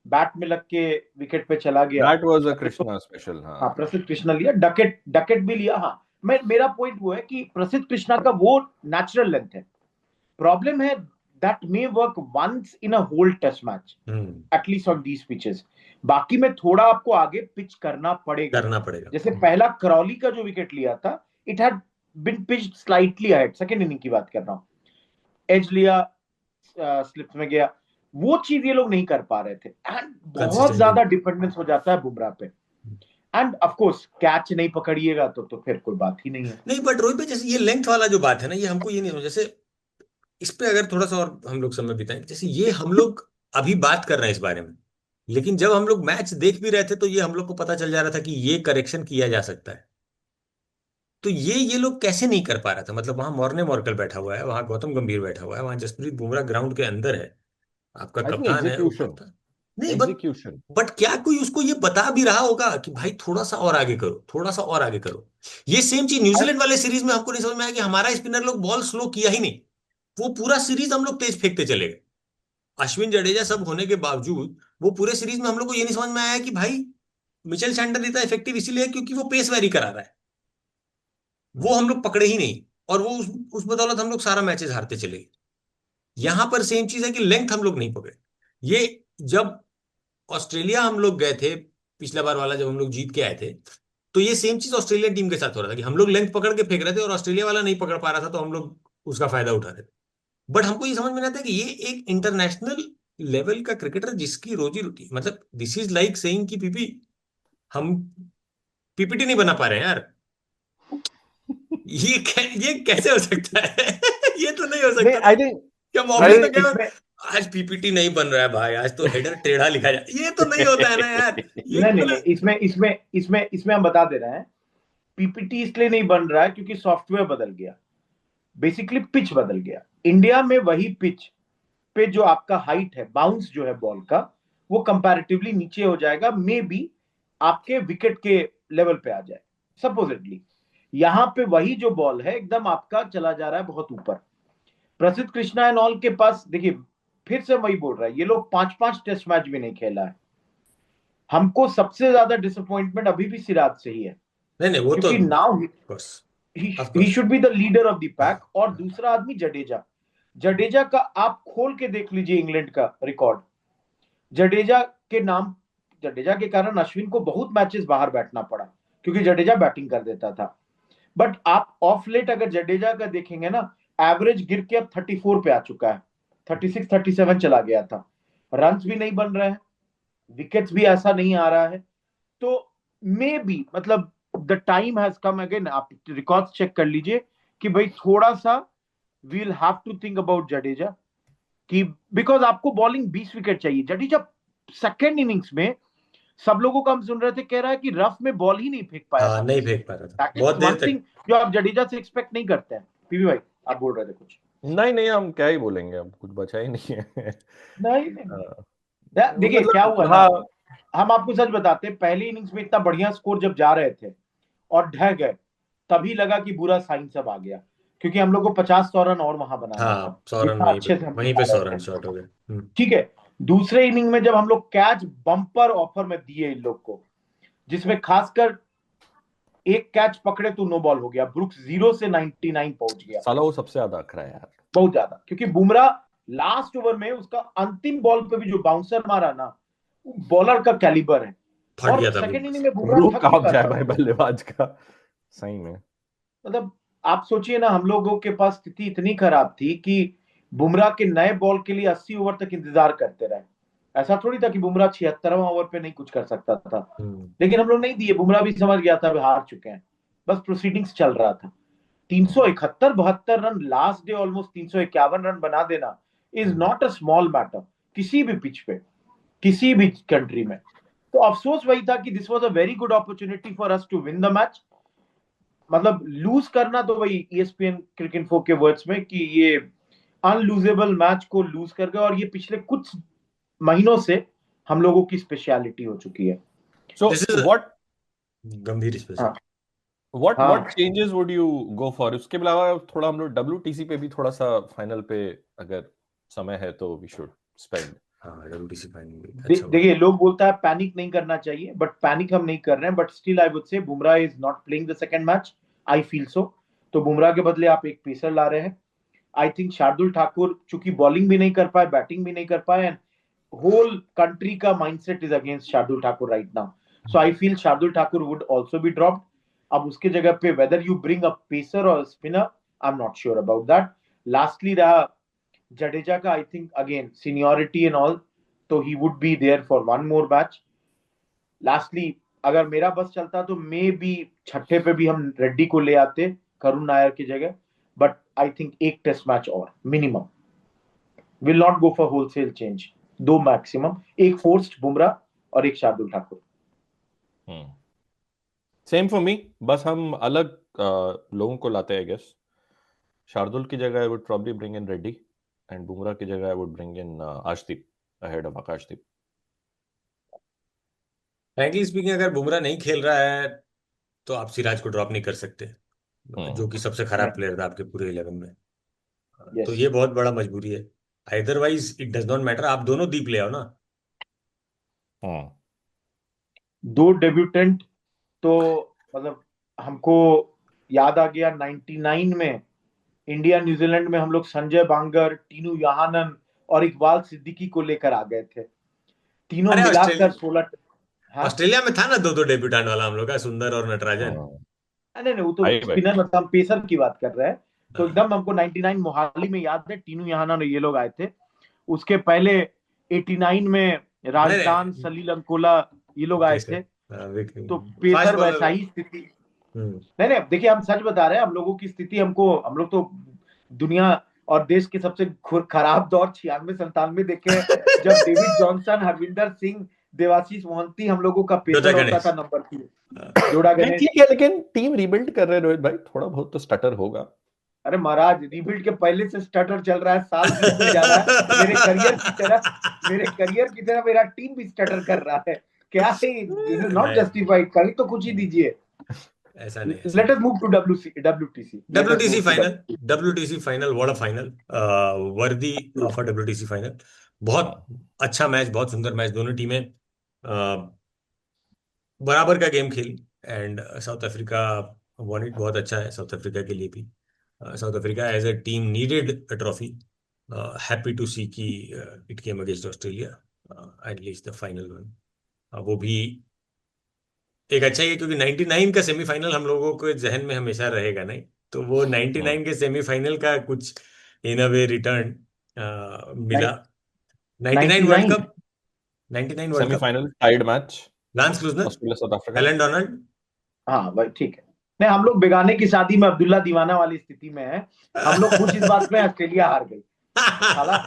Speaker 3: बैट में लग के विकेट पे चला गया,
Speaker 4: that was a Krishna special.
Speaker 3: हाँ
Speaker 4: हाँ,
Speaker 3: प्रसिद्ध कृष्णा लिया, डकेट डकेट भी लिया। हाँ मेरा पॉइंट वो है कि प्रसिद्ध कृष्णा का वो नेचुरल लेंथ है। प्रॉब्लम है that may work once in a whole test match, at least on these pitches. बाकी में थोड़ा आपको आगे पिच करना पड़ेगा। जैसे पहला क्रॉली का जो विकेट लिया था, it had been pitched slightly ahead, second inning की बात कर रहा हूं, एज लिया, स्लिप्स में गया, वो चीज ये लोग नहीं कर पा रहे थे। एंड बहुत ज्यादा डिपेंडेंस हो जाता है बुमराह पे। एंड ऑफ कोर्स कैच नहीं पकड़िएगा तो फिर कोई बात ही नहीं है।
Speaker 2: नहीं, बट रोहित भाई जैसे ये लेंथ वाला जो बात है ना, ये हमको ये नहीं समझ, जैसे इस पे अगर थोड़ा सा और हम लोग समय बिताएं, जैसे ये हम लोग अभी बात कर रहे हैं इस बारे में, लेकिन जब हम लोग मैच देख भी रहे थे तो ये हम लोग को पता चल जा रहा था कि ये करेक्शन किया जा सकता है। तो ये लोग कैसे नहीं कर पा रहा था? मतलब वहां मॉर्ने मॉर्कल बैठा हुआ है, वहां गौतम गंभीर बैठा हुआ है, वहां जसप्रीत बुमराह ग्राउंड के अंदर है, आपका
Speaker 4: आई थिंक
Speaker 2: कप्तान है, उप
Speaker 4: एग्जीक्यूशन,
Speaker 2: कप्तान। नहीं
Speaker 4: एग्जीक्यूशन।
Speaker 2: बट क्या कोई उसको ये बता भी रहा होगा कि भाई थोड़ा सा और आगे करो, थोड़ा सा और आगे करो? ये सेम चीज न्यूजीलैंड वाले सीरीज में हमको नहीं समझ में आया कि हमारा स्पिनर लोग बॉल स्लो किया ही नहीं, वो पूरा सीरीज हम लोग तेज फेंकते चले गए। अश्विन जडेजा सब होने के बावजूद वो पूरे सीरीज में हम लोग को ये नहीं समझ में आया कि भाई मिचेल सैंटनर इतना इफेक्टिव इसीलिए है क्योंकि वो पेस वेरी करा रहा है, वो हम लोग पकड़े ही नहीं, और वो उस बदौलत हम लोग सारा मैचेस हारते चले गए। यहां पर सेम चीज है कि लेंथ हम लोग नहीं पकड़े। ये जब ऑस्ट्रेलिया हम लोग गए थे पिछला बार वाला, जब हम लोग जीत के आए थे, तो ये सेम चीज ऑस्ट्रेलियन टीम के साथ हो रहा था कि हम लोग लेंथ पकड़ के फेंक रहे थे और ऑस्ट्रेलिया वाला नहीं पकड़ पा रहा था, तो हम लोग उसका फायदा उठा रहे थे। बट हमको ये समझ में नहीं आता कि ये एक इंटरनेशनल लेवल का क्रिकेटर जिसकी रोजी रोटी, मतलब दिस इज लाइक सेइंग कि पीपी हम पीपीटी नहीं बना पा रहे हैं यार। ये कैसे हो सकता है? ये तो नहीं हो सकता
Speaker 3: आई
Speaker 2: ना
Speaker 3: थिंक
Speaker 2: कि हम ऑफिस में क्या,
Speaker 3: इसमें
Speaker 2: आज पीपीटी नहीं बन रहा है भाई, आज तो हेडर टेढ़ा लिखा जाए, ये तो नहीं होता है ना यार। ये
Speaker 3: नहीं नहीं नहीं, इसमें हम बता दे रहे हैं, पीपीटी इसलिए नहीं बन रहा है क्योंकि सॉफ्टवेयर बदल गया, बेसिकली पिच बदल गया। इंडिया में वही पिच पे जो आपका हाइट है, बाउंस जो है बॉल का, वो कंपैरेटिवली नीचे हो जाएगा, मे बी आपके विकेट के लेवल पे आ जाए सपोजिटली। यहां पे वही जो बॉल है एकदम आपका चला जा रहा है बहुत ऊपर। प्रसिद्ध कृष्णा एंड ऑल के पास देखिए, फिर से वही बोल रहा है, ये लोग 5-5 टेस्ट मैच भी नहीं खेला है। हमको सबसे ज्यादा डिसअपॉइंटमेंट अभी भी सिराज से ही है,
Speaker 2: नहीं वो तो
Speaker 3: क्योंकि नाउ
Speaker 2: बस
Speaker 3: he should be the leader of the pack. और दूसरा आदमी जडेजा, जडेजा का आप खोल के देख लीजिए इंग्लैंड का रिकॉर्ड। जडेजा के नाम, जडेजा के कारण अश्विन को बहुत मैचेस बाहर बैठना पड़ा क्योंकि जडेजा बैटिंग कर देता था। बट आप ऑफ लेट अगर जडेजा का देखेंगे ना, एवरेज गिर के अब 34 पे आ चुका है, 36-37 चला गया था। रन्स भी नहीं बन रहे हैं, विकेट्स भी ऐसा नहीं आ रहा है। तो मे बी मतलब the time has come again, आप रिकॉर्ड्स चेक कर लीजिए कि भाई थोड़ा सा we will have to think about Jadeja, कि बिकॉज आपको बॉलिंग 20 विकेट चाहिए। जडेजा सेकेंड इनिंग्स में सब लोगों को हम सुन रहे थे, कह रहा है कि रफ में बॉल ही नहीं फेंक पाया था,
Speaker 2: नहीं फेंक पा रहा था
Speaker 3: दैट
Speaker 2: बहुत
Speaker 3: इज
Speaker 2: देर
Speaker 3: वन
Speaker 2: तक।
Speaker 3: थिंग जो आप जडेजा से एक्सपेक्ट नहीं करते हैं। पीवी भाई आप बोल रहे थे कुछ?
Speaker 4: नहीं, हम क्या ही बोलेंगे, अब कुछ बचा ही नहीं है।
Speaker 3: नहीं देखिए
Speaker 4: मतलब
Speaker 3: क्या हुआ ना,
Speaker 4: हाँ,
Speaker 3: हम आपको सच बताते, पहली इनिंग्स में इतना बढ़िया स्कोर जब जा रहे थे और ढह गए, तभी लगा कि बुरा साइन सब आ गया, क्योंकि हम लोग को 50-100 रन और वहां बनाना था,
Speaker 2: 100 रन
Speaker 3: जितना अच्छे से हम
Speaker 2: वहीं पे
Speaker 3: जा
Speaker 2: 100
Speaker 3: रहे
Speaker 2: रन
Speaker 3: थे।
Speaker 2: शॉर्ट हो गए।
Speaker 3: ठीक है, दूसरे इनिंग में जब हम लोग कैच बम्पर ऑफर में दिए इन लोग को, जिसमें खासकर एक कैच पकड़े तो नो बॉल हो गया, ब्रुक्स 0 से 99 पहुंच गया,
Speaker 4: साला वो सबसे ज्यादा अखरा है यार,
Speaker 3: बहुत ज्यादा। क्योंकि बुमराह लास्ट ओवर में उसका अंतिम बॉल पे भी जो बाउंसर मारा ना, बॉलर का कैलिबर है।
Speaker 2: फट
Speaker 3: और
Speaker 2: गया था
Speaker 3: सेकंड
Speaker 2: ब्रुक्स।
Speaker 3: इनिंग में बुमराह
Speaker 4: रूह
Speaker 3: थक
Speaker 4: कांप
Speaker 3: चुका
Speaker 4: जाए
Speaker 3: था।
Speaker 4: भाई बल्लेबाज का, सही में।
Speaker 3: मतलब आप सोचिए ना, हम लोगों के पास स्थिति इतनी खराब थी कि बुमराह के नए बॉल के लिए 80 ओवर तक इंतजार करते रहे। ऐसा थोड़ी था कि बुमराह 76वां ओवर पे नहीं कुछ कर सकता था, लेकिन हम लोग नहीं दिए। बुमराह भी समझ गया था हार चुके हैं, बस प्रोसीडिंग्स चल रहा था। 371-72 run last day, almost 351 run बना देना is not a small matter किसी भी पिच पे, किसी भी कंट्री में। तो अफसोस वही था कि this was a very good opportunity for us to win the match. मतलब लूज करना तो वही ESPN क्रिकेट इन्फो के वर्ड्स में कि ये अनलूजेबल मैच को लूज कर गए, और ये पिछले कुछ महीनों से हम लोगों की स्पेशलिटी हो चुकी है।
Speaker 4: So
Speaker 2: This is
Speaker 4: what
Speaker 2: गंभीर स्पेशल।
Speaker 3: हाँ
Speaker 4: what
Speaker 3: हाँ
Speaker 4: what changes would you go for? उसके अलावा थोड़ा हम लोग WTC पे भी थोड़ा सा फाइनल पे अगर समय है तो we should spend.
Speaker 2: हाँ, WTC फाइनल भी अच्छा हुआ।
Speaker 3: देखिए, लोग बोलता है पैनिक नहीं करना चाहिए, बट पैनिक हम नहीं कर रहे हैं। But still I would say Bumrah is not playing the second match, I feel so. तो बुमराह के बदले आप एक पेसर ला रहे हैं। आई थिंक शार्दुल ठाकुर चूंकि बॉलिंग भी नहीं कर पाए, बैटिंग भी नहीं कर पाए, एंड होल कंट्री का mindset is against Shardul Thakur right now. So I feel Shardul Thakur would also be dropped. अब उसके जगह पे whether you bring a pacer और spinner, I am not sure about that. Lastly रहा जडेजा का, I think again seniority and all, तो he would be there for one more match. Lastly अगर मेरा बस चलता तो मे बी छठे पे भी हम रेड्डी को ले आते करुण नायर की जगह, बट आई थिंक एक टेस्ट मैच और minimum, will not go for wholesale change, दो मैक्सिमम, एक फोर्स्ड बुमराह और एक Shardul Thakur.
Speaker 4: Same for me, बस हम अलग लोगों को लाते हैं। आई गेस शार्दुल की जगह I would probably bring in Reddy, and Bumrah की जगह I would bring in Arshdeep ahead of Akashdeep.
Speaker 2: Frankly speaking, अगर बुमराह नहीं खेल रहा है तो आप सिराज को ड्रॉप नहीं कर सकते, जो कि सबसे खराब प्लेयर था आपके पूरे 11 में। तो
Speaker 3: Yes.
Speaker 2: ये बहुत बड़ा मजबूरी है। Otherwise it does not matter, आप दोनों दीप ले आओ ना।
Speaker 3: दो डेब्यूटेंट तो मतलब हमको याद आ गया 99 में इंडिया न्यूजीलैंड में हम लोग संजय बांगर, टीनू यहानन और इकबाल सिद्दीकी को लेकर आ गए थे, तीनों
Speaker 2: अरे
Speaker 3: मिलाकर 16। हाँ
Speaker 2: ऑस्ट्रेलिया में था ना दो दो डेब्यूटेंट वाला हम लोग का, सुंदर और नटराजन।
Speaker 3: नहीं नहीं, वो तो
Speaker 4: भाई भाई
Speaker 3: स्पिनर, मतलब हम पेसर की बात कर रहे हैं। तो एकदम हमको 99 मोहाली में याद है, टीनू यहानन ये लोग आए थे। उसके पहले 89 में राजदान, सलील अंकोला ये लोग आए थे। तो पेसर वैसा ही स्थिति। नहीं नहीं, देखिए हम सच बता रहे हैं, हम लोगों की स्थिति, हम लोग तो दुनिया और देश के सबसे खराब दौर 96-97 देखे हैं, जब डेविड जॉनसन, हरविंदर सिंह, देवाशीष मोहंती हम लोगों का पेसर होता था नंबर 3, जोड़ा गणेश।
Speaker 4: ठीक है, लेकिन टीम रिबिल्ड कर रहे हैं रोहित भाई, थोड़ा बहुत तो स्टटर होगा।
Speaker 3: अरे महाराज, रिबिल्ड के पहले से स्टटर चल रहा है, साल बीतते जा रहा है, मेरे करियर की तरह मेरा टीम भी स्टटर कर रहा है। क्या है, दिस इज नॉट जस्टिफाइड, कहीं तो कुछ ही दीजिए।
Speaker 2: ऐसा नहीं।
Speaker 3: Let us move to WTC
Speaker 2: final, what a final, worthy of a WTC final. बहुत अच्छा मैच, बहुत सुंदर मैच, दोनों टीमें बराबर का गेम खेली, and South Africa won it. बहुत अच्छा है साउथ अफ्रीका के लिए भी। South Africa as a team needed a trophy. Happy to see कि it came against Australia, at least the final one. वो भी एक अच्छा ही है, क्योंकि 99 का सेमीफाइनल हम लोगों के जहन में हमेशा रहेगा नहीं, तो वो 99 के सेमीफाइनल का कुछ इन अ वे रिटर्न मिला। 99 world cup, 99 world cup,
Speaker 4: semifinal tied match,
Speaker 2: Lance Klusener,
Speaker 4: Australia South Africa,
Speaker 2: Allan Donald.
Speaker 3: हाँ भाई ठीक है। नहीं, हम लोग बेगाने की शादी में अब्दुल्ला दीवाना वाली स्थिति में है। हम लोग खुश इस बात में ऑस्ट्रेलिया हार गई, साला,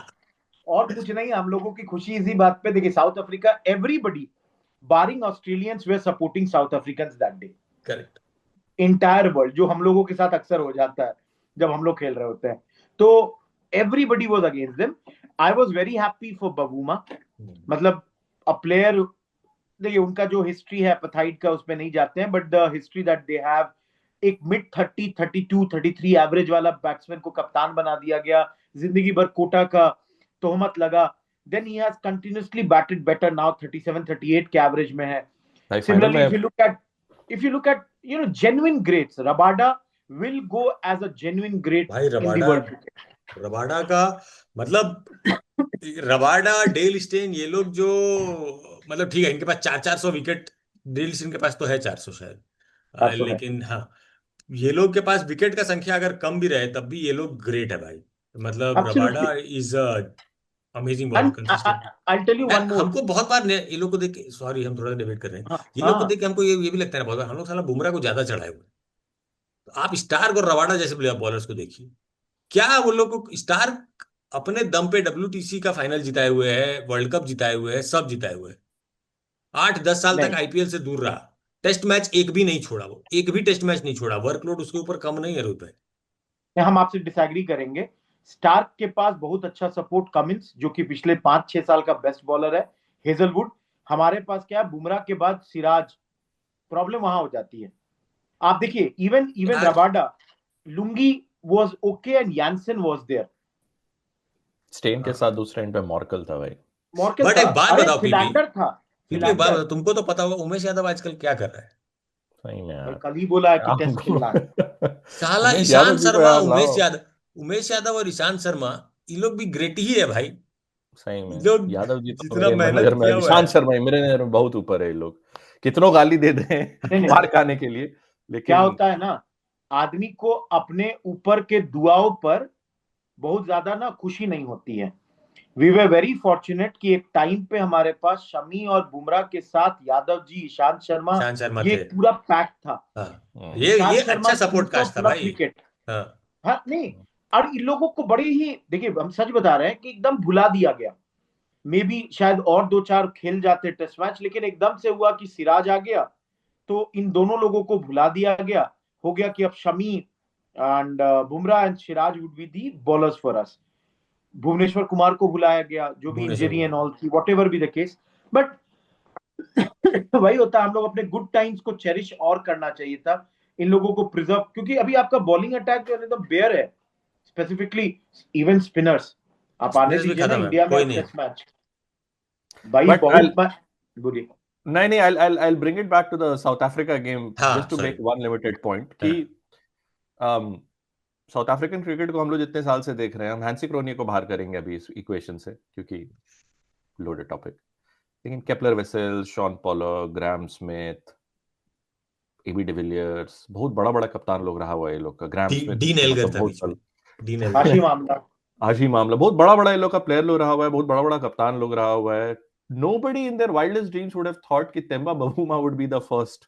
Speaker 3: और कुछ नहीं। हम लोगों की खुशी इसी बात पे, देखिए South Africa, everybody barring Australians were supporting South Africans that day.
Speaker 2: Correct.
Speaker 3: Entire world, जो हम लोगों के साथ अक्सर हो जाता है जब हम लोग खेल रहे होते हैं, तो everybody was against them. I was very happy for बबूमा, मतलब अ प्लेयर। देखिए उनका जो हिस्ट्री है एपेथाइट का, उसमें नहीं जाते हैं, but the history that they have, एक मिड 30, 32, 33 एवरेज वाला बैट्समैन को कप्तान बना दिया गया, जिंदगी भर कोटा का तोहमत लगा, then he has continuously batted better, now 37, 38 के एवरेज में है। Similarly if you look at genuine greats, Rabada will go as a genuine great
Speaker 2: भाई
Speaker 3: in the world cricket.
Speaker 2: Rabada का मतलब, रबाडा, डेल स्टेन, ये लोग जो, मतलब ठीक है इनके पास 400 विकेट, डेल स्टेन के पास तो है 400 शायद,
Speaker 3: 400 है।
Speaker 2: लेकिन हाँ, ये लोग के पास विकेट का संख्या अगर कम भी रहे तब भी ये लोग ग्रेट है भाई। मतलब
Speaker 3: Absolutely.
Speaker 2: Rabada is amazing bowler,
Speaker 3: And
Speaker 2: consistent.
Speaker 3: I'll tell you one more.
Speaker 2: हमको बहुत बार ये लोग को देख के, सॉरी हम थोड़ा डिबेट कर रहे हैं,
Speaker 3: हाँ
Speaker 2: ये लोग को
Speaker 3: हाँ
Speaker 2: देख के हमको ये भी लगता है ना बहुत बार, हम लोग साला बुमराह को ज्यादा चढ़ाए हुए हैं। तो आप स्टार्क और रबाडा जैसे बॉलर्स को देखिए, क्या वो लोग को, स्टार्क अपने दम पे WTC का फाइनल जिताए हुए है, वर्ल्ड कप जिताए हुए है, सब जिताए हुए है, 8-10 साल तक
Speaker 3: नहीं,
Speaker 2: IPL से दूर रहा, टेस्ट मैच एक भी नहीं छोड़ा, वो एक भी टेस्ट मैच नहीं छोड़ा, वर्कलोड उसके ऊपर कम नहीं है रोहित भाई।
Speaker 3: हम आपसे डिसएग्री करेंगे। स्टार्क के पास बहुत अच्छा सपोर्ट, कमिंस जो कि पिछले 5-6 साल का बेस्ट बॉलर है, हेजलवुड। हमारे पास क्या है, बुमराह के बाद सिराज। प्रॉब्लम वहां हो जाती है। आप देखिए, इवन इवन
Speaker 2: यार
Speaker 3: Rabada, Lungi was okay and Jansen was there.
Speaker 4: Steyn के साथ दूसरे एंड पे मॉर्कल था भाई।
Speaker 3: मॉर्कल
Speaker 2: बट
Speaker 3: था,
Speaker 2: एक बात
Speaker 3: अरे
Speaker 2: बताओ पीपी,
Speaker 3: फिलैंडर था,
Speaker 2: एक बात
Speaker 3: फिलैंडर।
Speaker 2: बताओ, तुमको तो पता होगा उमेश यादव आजकल क्या कर रहा है।
Speaker 4: सही में
Speaker 3: भाई
Speaker 4: यार,
Speaker 3: कल ही बोला है कि टेस्ट
Speaker 4: आपको
Speaker 3: खेलना है।
Speaker 2: साला
Speaker 4: उमेश यादव
Speaker 2: ईशांत
Speaker 4: जी को
Speaker 2: शर्मा,
Speaker 4: यार लाओ।
Speaker 2: उमेश यादव और ईशांत शर्मा, ये लोग भी ग्रेट ही है भाई।
Speaker 4: सही
Speaker 2: ये
Speaker 4: में
Speaker 2: लोग
Speaker 4: यादव जी तो
Speaker 2: जितना
Speaker 4: मेरे
Speaker 2: मेहनत
Speaker 4: नजर में,
Speaker 2: किया हुआ है।
Speaker 4: ईशांत शर्मा ही मेरे नजर में बहुत ऊपर है। ये लोग कितनों गाली दे दें
Speaker 3: नहीं नहीं,
Speaker 4: मार खाने के लिए,
Speaker 3: क्या
Speaker 4: लेकिन
Speaker 3: होता है ना, आदमी को अपने ऊपर के दुआओं पर बहुत ज्यादा ना खुशी नहीं होती है। वी वर वेरी फॉर्चुनेट कि एक टाइम पे हमारे पास शमी और बुमराह के साथ यादव जी, ईशांत शर्मा,
Speaker 2: ईशांत शर्मा
Speaker 3: ये
Speaker 2: थे।
Speaker 3: पूरा पैक था।
Speaker 2: हाँ,
Speaker 3: ईशांत
Speaker 2: ये
Speaker 3: शर्मा
Speaker 2: अच्छा सपोर्ट
Speaker 3: 300
Speaker 2: कास्ट था
Speaker 3: प्लस
Speaker 2: भाई।
Speaker 3: विकेट।
Speaker 2: हाँ
Speaker 3: हाँ नहीं, और इन लोगों को बड़े ही, देखिए हम सच बता रहे हैं कि एकदम भुला दिया गया। मे बी शायद और 2-4 खेल जाते टेस्ट मैच, लेकिन एकदम से हुआ कि सिराज आ गया, तो इन दोनों लोगों को भुला दिया गया। हो गया कि अब Shami and Bumrah and Siraj would be the bowlers for us. Bhuvneshwar Kumar को बुलाया गया, जो भी
Speaker 2: Bhuvneshwar
Speaker 3: injury and
Speaker 2: Kumar.
Speaker 3: All थी, whatever be the case. But वही होता है, हम लोग अपने गुड टाइम्स को चेरिश और करना चाहिए था, इन लोगों को प्रिजर्व, क्योंकि अभी आपका बॉलिंग अटैक जो है एकदम बेयर है, स्पेसिफिकली इवन स्पिनर्स। आप आने
Speaker 2: स्पिनर्स भी
Speaker 3: दीजिए ना
Speaker 2: खत्म है,
Speaker 3: इंडिया में
Speaker 2: कोई
Speaker 3: अब
Speaker 2: नहीं।
Speaker 3: टेस्ट मैच, भाई
Speaker 4: बट
Speaker 3: बहुत बोलिए।
Speaker 4: नहीं नहीं, I'll bring it back to the South Africa game
Speaker 2: हाँ
Speaker 4: just to
Speaker 2: sorry.
Speaker 4: make one limited point कि
Speaker 2: हाँ
Speaker 4: साउथ अफ्रीकन क्रिकेट को हम लोग जितने साल से देख रहे हैं, हम हैंसी क्रोनी को बाहर करेंगे अभी इस इक्वेशन से क्योंकि लोडेड टॉपिक, लेकिन Kepler Wessels, Shaun Pollock, Graham Smith, AB de Villiers, बहुत बड़ा बड़ा कप्तान लोग रहा हुआ है ये लोग का। ग्राहम स्मिथ
Speaker 2: डीन
Speaker 4: तो
Speaker 2: एल्गर
Speaker 4: मतलब
Speaker 2: था
Speaker 4: बहुत
Speaker 2: बीच में,
Speaker 4: साल
Speaker 2: डीन एल्गर।
Speaker 3: हाशिम आमला,
Speaker 4: आज ही मामला, बहुत बड़ा बड़ा ये लोग का प्लेयर लोग रहा हुआ है, बहुत बड़ा बड़ा कप्तान लोग रहा हुआ है। Nobody in their wildest dreams would have thought कि Temba Bavuma would be the first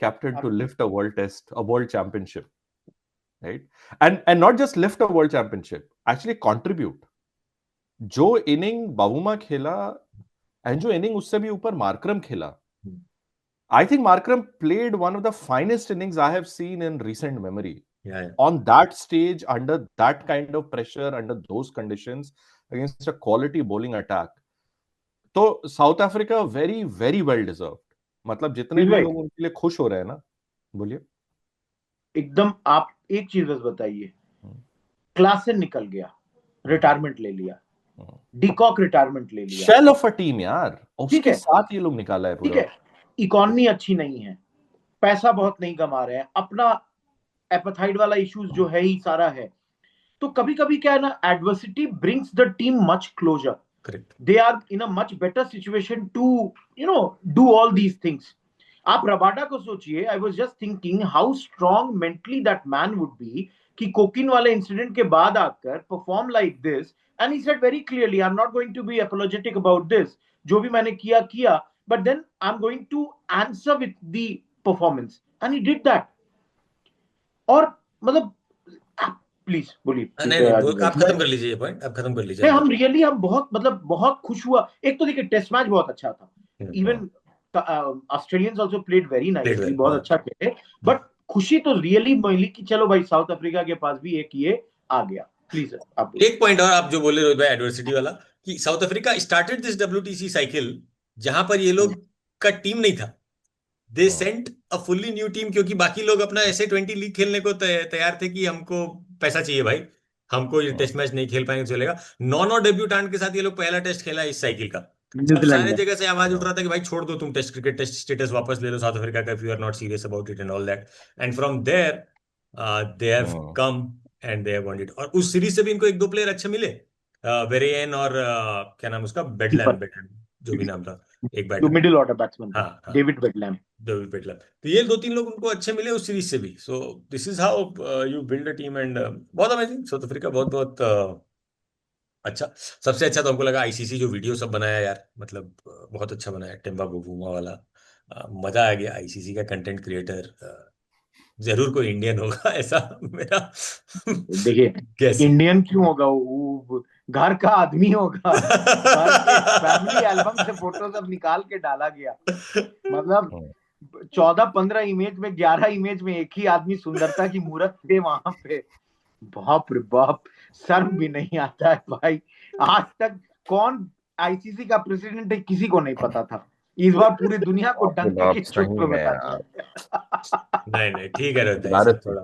Speaker 4: captain to lift a world test, a world championship, right? And not just lift a world championship, actually contribute. जो inning Bavuma खेला and जो inning उससे भी ऊपर Markram खेला, I think Markram played one of the finest innings I have seen in recent memory.
Speaker 2: Yeah.
Speaker 4: On that stage, under that kind of pressure, under those conditions, against a quality bowling attack. तो south Africa very very well deserved. मतलब जितने भी लोग उनके लिए खुश हो रहे हैं ना, बोलिए।
Speaker 3: एकदम। आप एक चीज बस बताइए, क्लास से निकल गया, रिटायरमेंट ले लिया, डिकॉक रिटायरमेंट ले लिया,
Speaker 4: शेल ऑफ अ टीम यार,
Speaker 3: ठीक
Speaker 4: उसके
Speaker 3: है,
Speaker 4: साथ ये लोग निकाला है
Speaker 3: ठीक
Speaker 4: पूरा।
Speaker 3: है। इकोनॉमी अच्छी नहीं है, पैसा बहुत नहीं कमा रहे हैं, अपना एपेथाइट वाला इश्यूज जो है ही सारा है। तो कभी कभी क्या है ना, adversity brings the team much closer.
Speaker 2: Correct.
Speaker 3: They are in a much better situation to do all these things. आप रबाडा को सोचिए, I was just thinking how strong mentally that man would be कि cocaine वाले incident के बाद आकर perform like this, and he said very clearly, I am not going to be apologetic about this, जो भी मैंने किया, but then I am going to answer with the performance, and he did that. और मतलब please बोलिए।
Speaker 2: नहीं आप खत्म कर लीजिए ये पॉइंट, आप खत्म कर लीजिए।
Speaker 3: हम बहुत मतलब बहुत खुश हुआ। एक तो देखिए टेस्ट मैच बहुत अच्छा था, even Australians also played very nicely, बहुत अच्छा खेले, बट खुशी तो रियली मिली कि चलो भाई साउथ अफ्रीका के पास भी एक ये आ गया। प्लीज आप
Speaker 2: एक पॉइंट और आप जो बोले रोहित भाई एडवर्सिटी वाला, कि south Africa started this WTC cycle जहां पर ये लोग का टीम नहीं था, they sent a fully new team, क्योंकि बाकी लोग अपना ऐसे 20 लीग खेलने को तैयार थे कि हमको पैसा चाहिए भाई, हमको ये टेस्ट मैच नहीं खेल पाएंगे चलेगा। 9 डेब्यूटांट के साथ ये लोग पहला टेस्ट खेला इस साइकिल का। अब सारे जगह से आवाज उठ रहा था कि भाई छोड़ दो तुम टेस्ट क्रिकेट, टेस्ट स्टेटस वापस ले लो साउथ अफ्रीका का, if you are not serious about it and all that, and from there they have come and they have won it. और उस सीरीज से भी इनको 1-2 प्लेयर अच्छे मिले, वेरियन और क्या नाम उसका, बेडलैम, जो भी नाम था, एक बैटर,
Speaker 3: मिडिल ऑर्डर बैट्समैन
Speaker 2: हाँ,
Speaker 3: डेविड बेडलैम।
Speaker 2: विकेट लग, तो ये 2-3 लोग उनको अच्छे मिले उस सीरीज से भी. So this is how you build a team. And बहुत अमेजिंग. साउथ अफ्रीका बहुत बहुत अच्छा. सबसे अच्छा तो हमको लगा आईसीसी जो वीडियो सब बनाया यार, मतलब बहुत अच्छा बनाया टेम्बा बुबूमा वाला. मजा आ गया. आईसीसी का कंटेंट क्रिएटर जरूर कोई इंडियन होगा ऐसा मेरा
Speaker 3: देखिए,
Speaker 2: guess है.
Speaker 3: इंडियन क्यों होगा, वो घर का आदमी होगा. घर के फैमिली एल्बम से फोटो सब निकाल के डाला गया. मतलब 14-15 इमेज में 11 इमेज में एक ही आदमी सुंदरता की मूरत थे वहां पे. बाप रे बाप, शर्म भी नहीं आता है भाई. आज तक कौन आईसीसी का प्रेसिडेंट है किसी को नहीं पता था. इस बार पूरी दुनिया को डंके की चोट पे बता दिया.
Speaker 2: नहीं ठीक है, रहता है सब थोड़ा.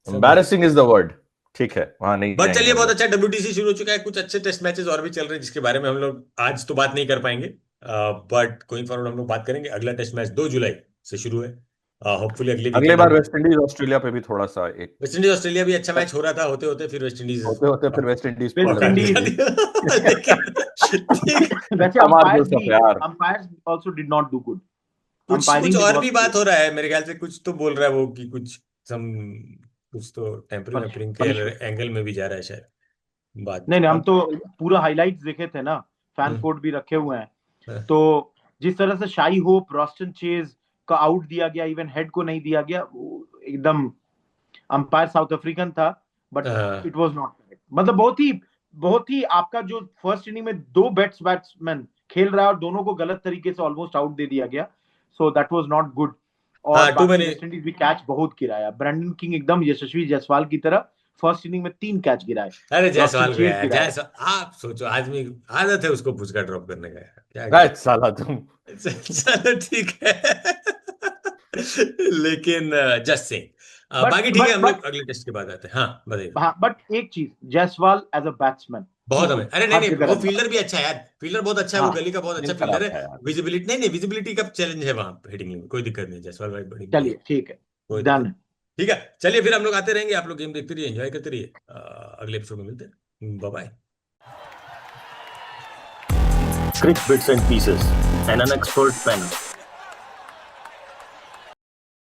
Speaker 4: Embarrassing is the word. ठीक है, वहां नहीं
Speaker 2: बट चलिए,
Speaker 4: जाएंगे
Speaker 2: बहुत
Speaker 4: हम
Speaker 2: अच्छा डब्ल्यूटीसी शुरू हो चुका है. कुछ अच्छे टेस्ट मैचेस और भी चल रहे हैं जिसके बारे में हम लोग आज तो बात नहीं कर पाएंगे. बट गोइंग फॉरवर्ड हम लोग बात करेंगे. अगला टेस्ट मैच 2 जुलाई से शुरू है. होपफुली अगले
Speaker 4: लोग. अगले
Speaker 2: वीकेंड
Speaker 4: बार वेस्ट इंडीज ऑस्ट्रेलिया पे भी थोड़ा सा एक
Speaker 2: वेस्ट इंडीज ऑस्ट्रेलिया भी अच्छा मैच हो रहा था. होते होते फिर वेस्ट इंडीज
Speaker 4: होते फिर वेस्ट इंडीज
Speaker 3: वेस्ट
Speaker 2: मौका
Speaker 3: इंडीज.
Speaker 2: दिखा दिया. लेकिन
Speaker 3: वैसे
Speaker 4: हमारे दोस्त यार.
Speaker 3: Umpires also did not do good.
Speaker 2: कुछ और भी बात हो रहा है मेरे ख्याल से. कुछ तो बोल रहा है वो कि कुछ तो टेम्परिंग के एंगल में भी जा रहा है शायद बात.
Speaker 3: नहीं, हम तो पूरा हाइलाइट्स देखे थे ना, फैन कोड भी रखे हुए हैं. तो जिस तरह से शाई होप, रॉस्टन चेज का आउट दिया गया, इवन हेड को नहीं दिया गया, एकदम अंपायर साउथ अफ्रीकन था. But it was not correct. मतलब बहुत ही आपका जो फर्स्ट इनिंग में 2 बैट्समैन खेल रहा है और दोनों को गलत तरीके से ऑलमोस्ट आउट दे दिया गया. So that was not good. और वेस्ट इंडीज भी कैच बहुत गिराया. ब्रैंडन किंग एकदम यशस्वी जायसवाल की तरह फर्स्ट इनिंग में 3 कैच गिराए.
Speaker 2: अरे जायसवाल आप सोचो, आदमी आदत है उसको पुचका ड्रॉप करने का.
Speaker 4: क्या साला तुम.
Speaker 2: चलो ठीक है. लेकिन जस्ट से बाकी ठीक है. हम लोग अगले टेस्ट के बाद आते हैं. हाँ बताइए.
Speaker 3: हाँ, बट एक चीज, जायसवाल एज अ बैट्समैन
Speaker 2: बहुत हमें. अरे नहीं वो फील्डर भी अच्छा है यार. फील्डर बहुत अच्छा है. वो गली का बहुत अच्छा फील्डर है. विजिबिलिटी नहीं विजिबिलिटी का चैलेंज है वहां हिटिंग में. कोई दिक्कत नहीं. जायसवाल भाई बड़ी.
Speaker 3: चलिए ठीक है, डन.
Speaker 2: ठीक है, चलिए फिर हम लोग आते रहेंगे. आप लोग गेम देखते रहिए, एंजॉय करते रहिए. अगले एपिसोड में मिलते हैं. Bye bye.
Speaker 1: Crick Bits and Pieces, an unexpert panel.